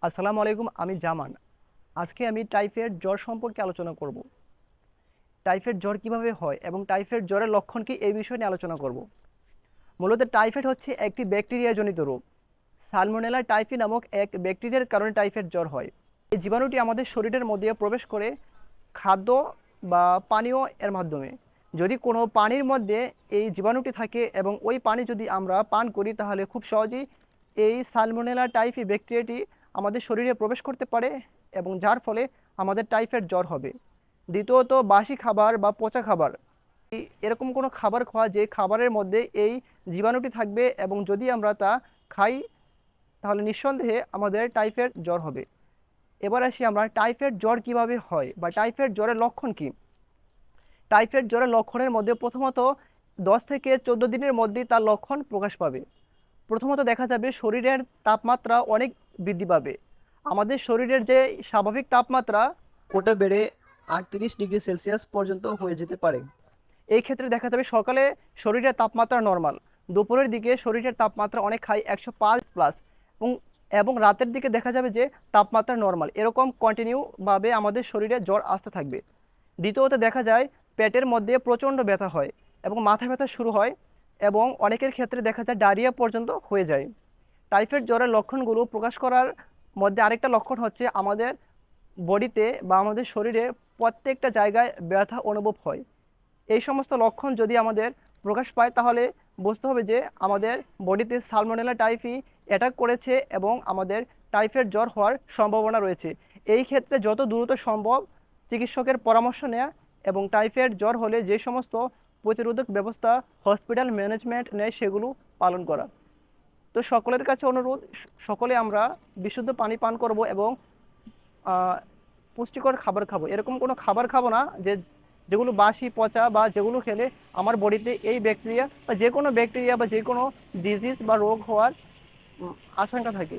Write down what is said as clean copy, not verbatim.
আসসালামু আলাইকুম, আমি জামান। আজকে আমি টাইফয়েড জ্বর সম্পর্কে আলোচনা করব। টাইফয়েড জ্বর কিভাবে হয় এবং টাইফয়েড জ্বরের লক্ষণ কি এই বিষয় নিয়ে আলোচনা করব। মূলত টাইফয়েড হচ্ছে একটি ব্যাকটেরিয়াজনিত রোগ। সালমোনেলা টাইফি নামক এক ব্যাকটেরিয়ার কারণে টাইফয়েড জ্বর হয়। এই জীবাণুটি আমাদের শরীরের মধ্যে প্রবেশ করে খাদ্য বা পানীয় এর মাধ্যমে। যদি কোনো পানির মধ্যে এই জীবাণুটি থাকে এবং ওই পানি যদি আমরা পান করি, তাহলে খুব সহজেই এই সালমোনেলা টাইফি ব্যাকটেরিয়াটি আমাদের শরীরে প্রবেশ করতে পারে এবং যার ফলে আমাদের টাইফয়েড জ্বর হবে। দ্বিতীয়ত, বাসি খাবার বা পচা খাবার, এরকম কোনো খাবার খাওয়া যে খাবারের মধ্যে এই জীবাণুটি থাকবে এবং যদি আমরা তা খাই, তাহলে নিঃসন্দেহে আমাদের টাইফয়েড জ্বর হবে। এবার আসি আমরা টাইফয়েড জ্বর কিভাবে হয় বা টাইফয়েড জ্বরের লক্ষণ কি। টাইফয়েড জ্বরের লক্ষণের মধ্যে প্রথমত 10 থেকে 14 দিনের মধ্যেই তার লক্ষণ প্রকাশ পাবে। প্রথমত দেখা যাবে শরীরের তাপমাত্রা অনেক বৃদ্ধি পাবে। আমাদের শরীরের যে স্বাভাবিক তাপমাত্রা, ওটা বেড়ে 38 ডিগ্রি সেলসিয়াস পর্যন্ত হয়ে যেতে পারে। এই ক্ষেত্রে দেখা যাবে সকালে শরীরের তাপমাত্রা নর্মাল, দুপুরের দিকে শরীরের তাপমাত্রা অনেক হাই, 105+, এবং এবং রাতের দিকে দেখা যাবে যে তাপমাত্রা নর্মাল। এরকম কন্টিনিউভাবে আমাদের শরীরে জ্বর আসতে থাকবে। দ্বিতীয়ত দেখা যায় পেটের মধ্যে প্রচণ্ড ব্যথা হয় এবং মাথা ব্যথা শুরু হয় এবং অনেকের ক্ষেত্রে দেখা যায় ডায়রিয়া পর্যন্ত হয়ে যায়। টাইফয়েড জ্বরের লক্ষণগুলো প্রকাশ করার মধ্যে আরেকটা লক্ষণ হচ্ছে আমাদের বডিতে বা আমাদের শরীরে প্রত্যেকটা জায়গায় ব্যথা অনুভব হয়। এই সমস্ত লক্ষণ যদি আমাদের প্রকাশ পায়, তাহলে বুঝতে হবে যে আমাদের বডিতে সালমোনেলা টাইফি অ্যাটাক করেছে এবং আমাদের টাইফয়েড জ্বর হওয়ার সম্ভাবনা রয়েছে। এই ক্ষেত্রে যত দ্রুত সম্ভব চিকিৎসকের পরামর্শ নেওয়া এবং টাইফয়েড জ্বর হলে যে সমস্ত প্রতিরোধক ব্যবস্থা হসপিটাল ম্যানেজমেন্ট নেয় সেগুলো পালন করা। তো সকলের কাছে অনুরোধ, সকলে আমরা বিশুদ্ধ পানি পান করব এবং পুষ্টিকর খাবার খাবো। এরকম কোনো খাবার খাবো না যেগুলো বাসি পচা বা যেগুলো খেলে আমার বডিতে এই ব্যাকটেরিয়া বা যে কোনো ব্যাকটেরিয়া বা যে কোনো ডিজিজ বা রোগ হওয়ার আশঙ্কা থাকে।